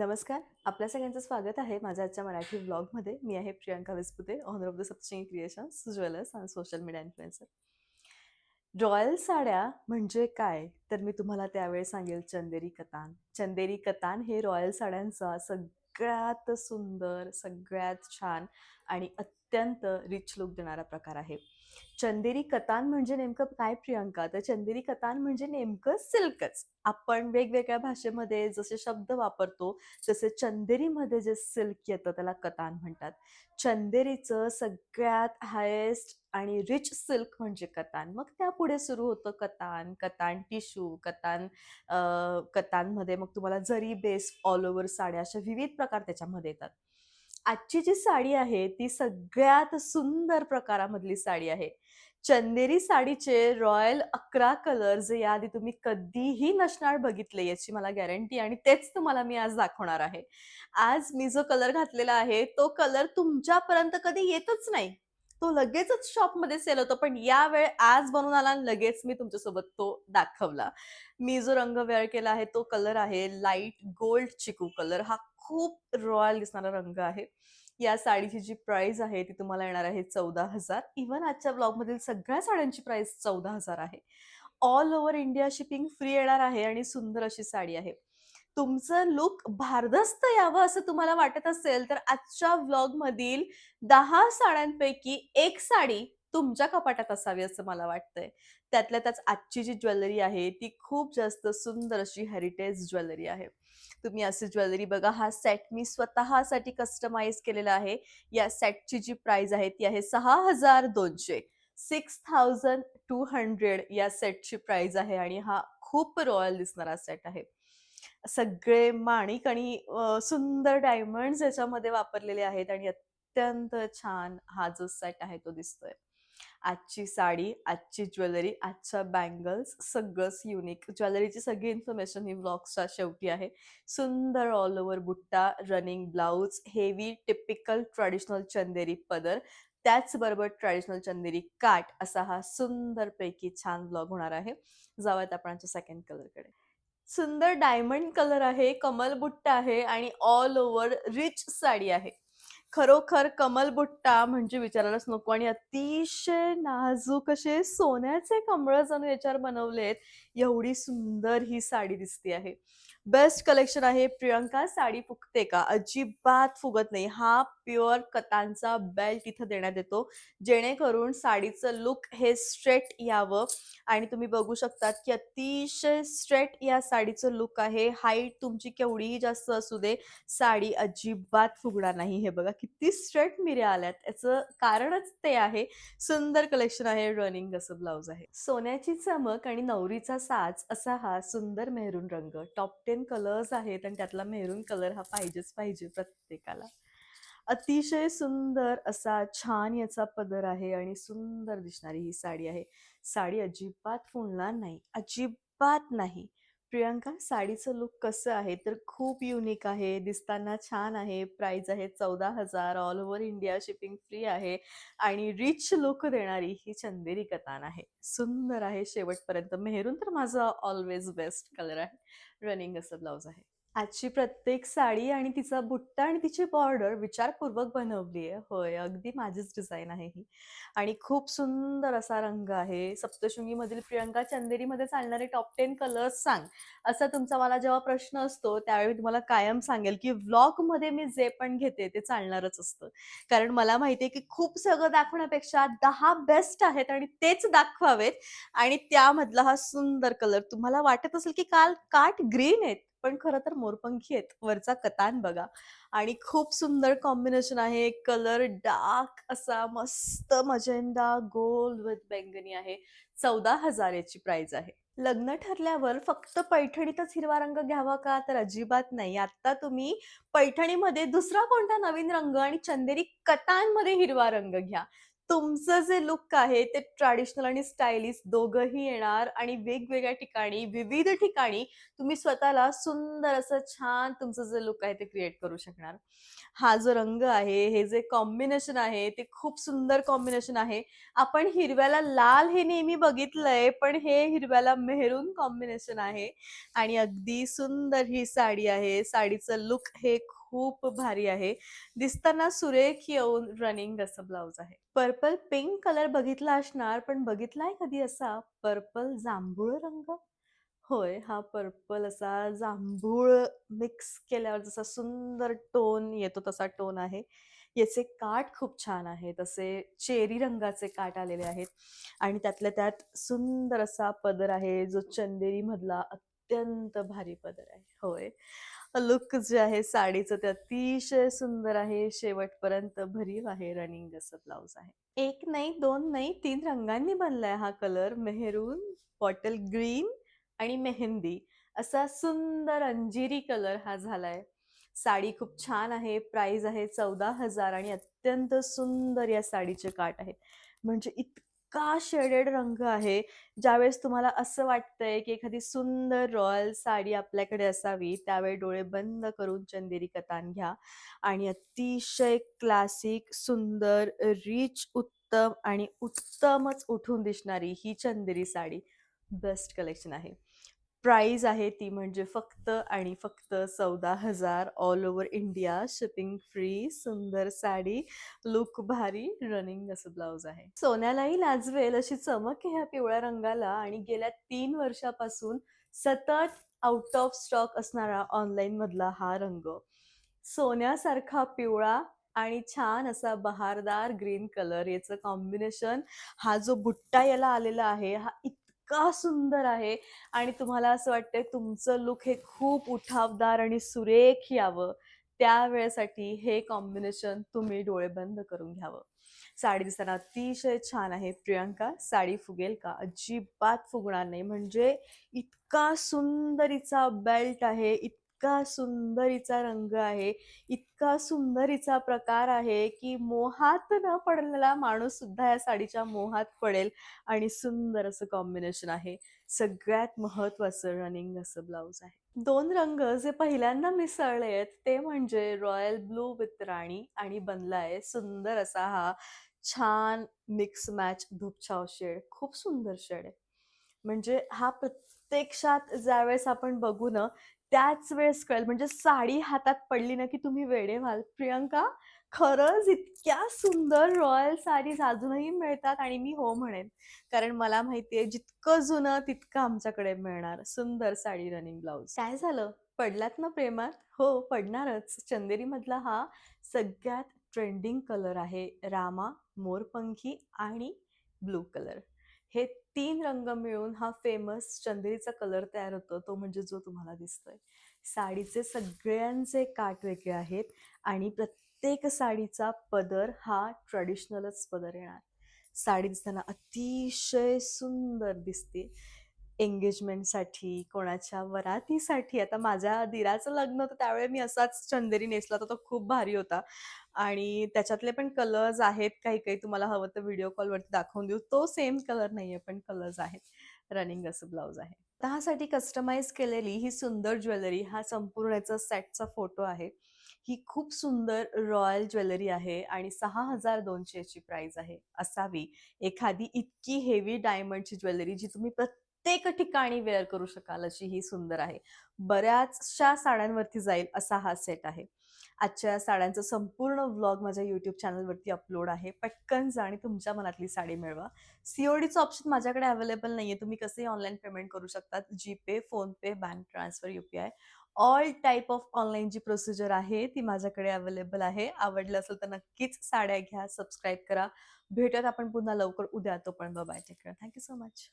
नमस्कार. आपल्या सगळ्यांचं स्वागत आहे माझ्या आजच्या मराठी व्लॉगमध्ये. मी आहे Priyanka Vispute, owner of the Saptashrungi creations, jewellers आणि सोशल मीडिया इन्फ्लुएन्सर. रॉयल साड्या म्हणजे काय? तर मी तुम्हाला त्यावेळी सांगेल चंदेरी कतान. चंदेरी कतान हे रॉयल साड्यांचा सगळ्यात सुंदर, सगळ्यात छान आणि अत्यंत रिच लुक देणारा प्रकार आहे. चंदेरी कतान म्हणजे नेमकं काय प्रियंका? तर चंदेरी कतान म्हणजे नेमकं सिल्कच. आपण वेगवेगळ्या भाषेमध्ये जसे शब्द वापरतो, तसे चंदेरीमध्ये जे सिल्क येतं त्याला कतान म्हणतात. चंदेरीचं सगळ्यात हायेस्ट आणि रिच सिल्क म्हणजे कतान. मग त्यापुढे सुरू होतं कतान, कतान टिश्यू, कतान कतानमध्ये मग तुम्हाला जरी बेस ऑल ओव्हर साड्या अशा विविध प्रकार त्याच्यामध्ये येतात. आजची जी साडी आहे ती सगळ्यात सुंदर प्रकारामधली साडी आहे. चंदेरी साडीचे रॉयल 11 कलर जे याआधी तुम्ही कधीही नसणार बघितले याची मला गॅरंटी आणि तेच तुम्हाला मी आज दाखवणार आहे. आज मी जो कलर घातलेला आहे तो कलर तुमच्यापर्यंत कधी येतच नाही. तो लगेचच शॉपमध्ये सेल होतो, पण यावेळी आज बनून आला आणि लगेच मी तुमच्यासोबत तो दाखवला. मी जो रंग वेअर केला आहे तो कलर आहे लाईट गोल्ड चिकू कलर. हा खूप रॉयल दिसणारा रंग आहे. या साडीची जी प्राइस आहे ती तुम्हाला येणार आहे 14,000. इव्हन आजच्या ब्लॉगमधील सगळ्या साड्यांची प्राइस 14,000 आहे. All over India shipping free येणार आहे आणि सुंदर अशी साडी आहे. तुमचं लुक भारदस्त यावं असं तुम्हाला वाटत असेल तर आजच्या व्लॉगमधील 10 साड्यांपैकी एक साडी तुमच्या कपाटात असावी असं मला वाटतंय. त्यातल्या त्यात आजची जी ज्वेलरी आहे ती खूप जास्त सुंदर अशी हेरिटेज ज्वेलरी आहे. तुम्ही अशी ज्वेलरी बघा. हा सेट मी स्वतःसाठी कस्टमाइज केलेला आहे. या सेटची जी प्राइस आहे ती आहे 6,200. 6,200 या सेटची प्राइस आहे आणि हा खूप रॉयल दिसणारा सेट आहे. सगळे माणिक आणि सुंदर डायमंड्स याच्यामध्ये वापरलेले आहेत आणि अत्यंत छान हा जो सेट आहे तो दिसतोय. आजची साडी, आजची ज्वेलरी, आजच्या बँगल्स सगळंच युनिक. ज्वेलरीची सगळी इन्फॉर्मेशन ही व्लॉग्सच्या शेवटी आहे. सुंदर ऑल ओव्हर बुट्टा, running blouse, heavy typical traditional Chanderi पदर, त्याचबरोबर ट्रेडिशनल चंदेरी काठ असा हा सुंदरपैकी छान व्लॉग होणार आहे. जाऊयात आपण आमच्या सेकंड कलरकडे. सुंदर डायमंड कलर आहे, कमल बुट्टा आहे आणि ऑल ओव्हर रिच साडी आहे. खरोखर कमल बुट्टा म्हणजे विचारायलाच नको आणि अतिशय नाजूक असे सोन्याचे कमळं जणू याच्यावर बनवलेत. एवढी सुंदर ही साडी दिसते आहे. बेस्ट कलेक्शन आहे. प्रियंका साडी फुगते का? अजिबात फुगत नाही. हा प्युअर कतांचा बेल्ट इथं देण्यात येतो, जेणेकरून साडीचं लुक हे स्ट्रेट यावं आणि तुम्ही बघू शकतात, की अतिशय स्ट्रेट या साडीचं लुक आहे. हाईट तुमची केवढीही जास्त असू दे, साडी अजिबात फुगणार नाही. हे बघा किती स्ट्रेट मिऱ्या आल्यात. याचं कारणच ते आहे. सुंदर कलेक्शन आहे. रनिंग असं ब्लाउज आहे. सोन्याची चमक आणि नवरीचा साज असा हा सुंदर मेहरून रंग. टॉप 10 कलर्स आहेत आणि त्यातला मेहरून कलर हा पाहिजेच पाहिजे प्रत्येकाला. अतिशय सुंदर असा छान याचा पदर आहे आणि सुंदर दिसणारी ही साडी आहे. साडी अजिबात फुलणार नाही, अजिबात नाही. प्रियंका साडीचं लुक कसं आहे? तर खूप युनिक आहे, दिसताना छान आहे. प्राइस आहे 14,000. All over India shipping free आहे आणि रिच लुक देणारी ही चंदेरी कतान आहे. सुंदर आहे शेवटपर्यंत. मेहरून तर माझा ऑलवेज बेस्ट कलर आहे. रनिंग असं ब्लाउज आहे. आजची प्रत्येक साडी आणि तिचा बुट्टा आणि तिची बॉर्डर विचारपूर्वक बनवली आहे. होय, अगदी माझीच डिझाइन आहे ही. आणि खूप सुंदर असा रंग आहे. सप्तशृंगीमधील प्रियंका चंदेरीमध्ये चालणारे टॉप 10 कलर्स सांग, असा तुमचा मला जेव्हा प्रश्न असतो, त्यावेळी तुम्हाला कायम सांगेल, की व्लॉगमध्ये मी जे पण घेते ते चालणारच असतं. कारण मला माहिती आहे, की खूप सगळं दाखवण्यापेक्षा 10 बेस्ट आहेत आणि तेच दाखवावेत आणि त्यामधला हा सुंदर कलर तुम्हाला वाटत असेल, की काठ ग्रीन आहेत. पण खरं तर मोरपंखी आहेत. वरचा कतान बघा आणि खूप सुंदर कॉम्बिनेशन आहे. कलर डार्क असा मस्त मजेंडा गोल्ड विथ बैंगनी आहे. 14,000 याची प्राइस आहे. लग्न ठरल्यावर फक्त पैठणीतच हिरवा रंग घ्यावा का? तर अजिबात नाही. आता तुम्ही पैठणीमध्ये दुसरा कोणता नवीन रंग आणि चंदेरी कतांमध्ये हिरवा रंग घ्या. तुमचं जे लूक आहे ते ट्रेडिशनल आणि स्टायलिश दोघंही येणार आणि वेगवेगळ्या ठिकाणी, विविध ठिकाणी तुम्ही स्वतःला सुंदर असं छान तुमचं जे लूक आहे ते क्रिएट करू शकणार. हा जो रंग आहे, हे जे कॉम्बिनेशन आहे, ते खूप सुंदर कॉम्बिनेशन आहे. आपण हिरव्याला लाल हे नेहमी बघितलंय, पण हे हिरव्याला मेहरून कॉम्बिनेशन आहे आणि अगदी सुंदर ही साडी आहे. साडीचं लूक हे खूप भारी आहे. दिसताना सुरेख येऊन रनिंग असं ब्लाउज आहे. पर्पल पिंक कलर बघितला असणार, पण बघितलाय कधी असा पर्पल जांभूळ रंग? होय, हा पर्पल असा जांभूळ मिक्स केल्यावर जसा सुंदर टोन येतो तसा टोन आहे. याचे काठ खूप छान आहेत. असे चेरी रंगाचे काठ आलेले आहेत आणि त्यातल्या त्यात सुंदर असा पदर आहे, जो चंदेरीमधला अत्यंत भारी पदर आहे. होय. लूक जे आहे साडीचं ते अतिशय सुंदर आहे. शेवटपर्यंत भरीव आहे. रनिंग असं ब्लाउज आहे. 1 नाही, 2 नाही, 3 रंगांनी बनलाय हा कलर. मेहरून, बॉटल ग्रीन आणि मेहंदी असा सुंदर अंजिरी कलर हा झालाय. साडी खूप छान आहे. प्राइस आहे 14,000 आणि अत्यंत सुंदर या साडीचे काठ आहेत. म्हणजे इतका शेडेड रंग आहे, ज्यावेळेस तुम्हाला असं वाटतंय, की एखादी सुंदर रॉयल साडी आपल्याकडे असावी, त्यावेळी डोळे बंद करून चंदेरी कतान घ्या आणि अतिशय क्लासिक, सुंदर, रिच, उत्तम आणि उत्तमच उठून दिसणारी ही चंदेरी साडी बेस्ट कलेक्शन आहे. प्राइस आहे ती म्हणजे फक्त आणि फक्त 14,000 all over India, shipping free, सुंदर साडी, लूक भारी, रनिंग असं ब्लाउज आहे. सोन्यालाही लाजवेल अशी चमक आहे ह्या पिवळ्या रंगाला आणि गेल्या 3 वर्षापासून सतत आउट ऑफ स्टॉक असणारा ऑनलाईन मधला हा रंग. सोन्यासारखा पिवळा आणि छान असा बहारदार ग्रीन कलर याचं कॉम्बिनेशन, हा जो बुट्टा याला आलेला आहे, हा इतका सुंदर आहे आणि तुम्हाला असं वाटतंय तुमचं लूक हे खूप उठावदार आणि सुरेख यावं, त्यावेळेसाठी हे कॉम्बिनेशन तुम्ही डोळे बंद करून घ्यावं. साडी दिसताना अतिशय छान आहे. प्रियंका, साडी फुगेल का? अजिबात फुगणार नाही. म्हणजे इतका सुंदर बेल्ट आहे, इतका सुंदर रंग आहे, इतका सुंदर प्रकार आहे, की मोहात न पडलेला माणूस सुद्धा या साडीच्या मोहात पडेल आणि सुंदर असं कॉम्बिनेशन आहे. सगळ्यात महत्त्वाचं रनिंग असं ब्लाउज आहे. 2 रंग जे पहिल्यांदा मिसळलेत ते म्हणजे रॉयल ब्लू विथ राणी आणि बनलाय सुंदर असा हा छान मिक्स मॅच धूपछाव शेड. खूप सुंदर शेड आहे. म्हणजे हा प्रत्यक्षात ज्यावेळेस आपण बघू ना, त्याच वेळेस कळेल. म्हणजे साडी हातात पडली ना, की तुम्ही वेडे व्हाल. प्रियंका, खरंच इतक्या सुंदर रॉयल साडीज अजूनही मिळतात आणि मी हो म्हणेन. कारण मला माहिती जितकं जुनं तितकं आमच्याकडे मिळणार. सुंदर साडी रनिंग ब्लाउज. काय झालं? पडलात ना प्रेमात? हो, पडणारच. चंदेरीमधला हा सगळ्यात ट्रेंडिंग कलर आहे. रामा, मोरपंखी आणि ब्लू कलर. हे 3 रंग मिळून हा फेमस चंदेरीचा कलर तयार होतो. तो म्हणजे जो तुम्हाला दिसतोय. साडीचे सगळ्यांचे काठ वेगळे आहेत आणि प्रत्येक साडीचा पदर हा ट्रेडिशनलच पदर येणार. साडी दिसताना अतिशय सुंदर दिसते. एंगेजमेंटसाठी, कोणाच्या वरातीसाठी. आता माझ्या दीराचं लग्न होतं त्यावेळी मी असाच चंदेरी नेसला होता. तो खूप भारी होता आणि त्याच्यातले पण कलर्स आहेत काही-काही तुम्हाला हवं तर व्हिडिओ कॉलवरती दाखवून देऊ. तो सेम कलर नाहीये पण कलर्स आहेत. रनिंग असं ब्लाउज आहे. त्यासाठी कस्टमाइज केलेली ही सुंदर ज्वेलरी हा संपूर्ण याचा सेटचा फोटो आहे. ही खूप सुंदर रॉयल ज्वेलरी आहे आणि 6,200 याची प्राइस आहे. असावी एखादी इतकी हेवी डायमंडची ज्वेलरी जी तुम्ही प्रत्येक ठिकाणी वेअर करू शकाल अशी ही सुंदर आहे. बऱ्याचशा साड्यांवरती जाईल असा हा सेट आहे. आजच्या साड्यांचा संपूर्ण व्लॉग माझ्या YouTube चॅनलवरती अपलोड आहे. पटकन जा आणि तुमच्या मनातली साडी मिळवा. सी-ओ-डीचं ऑप्शन माझ्याकडे अवेलेबल नाहीये. तुम्ही कसंही ऑनलाईन पेमेंट करू शकतात. GPay, PhonePe, bank transfer, UPI all type of online जी प्रोसिजर आहे ती माझ्याकडे अवेलेबल आहे. आवडलं असेल तर नक्कीच साड्या घ्या, सबस्क्राईब करा. भेटूयात आपण पुन्हा लवकर उद्या. तोपर्यंत bye, take care. Thank you so much.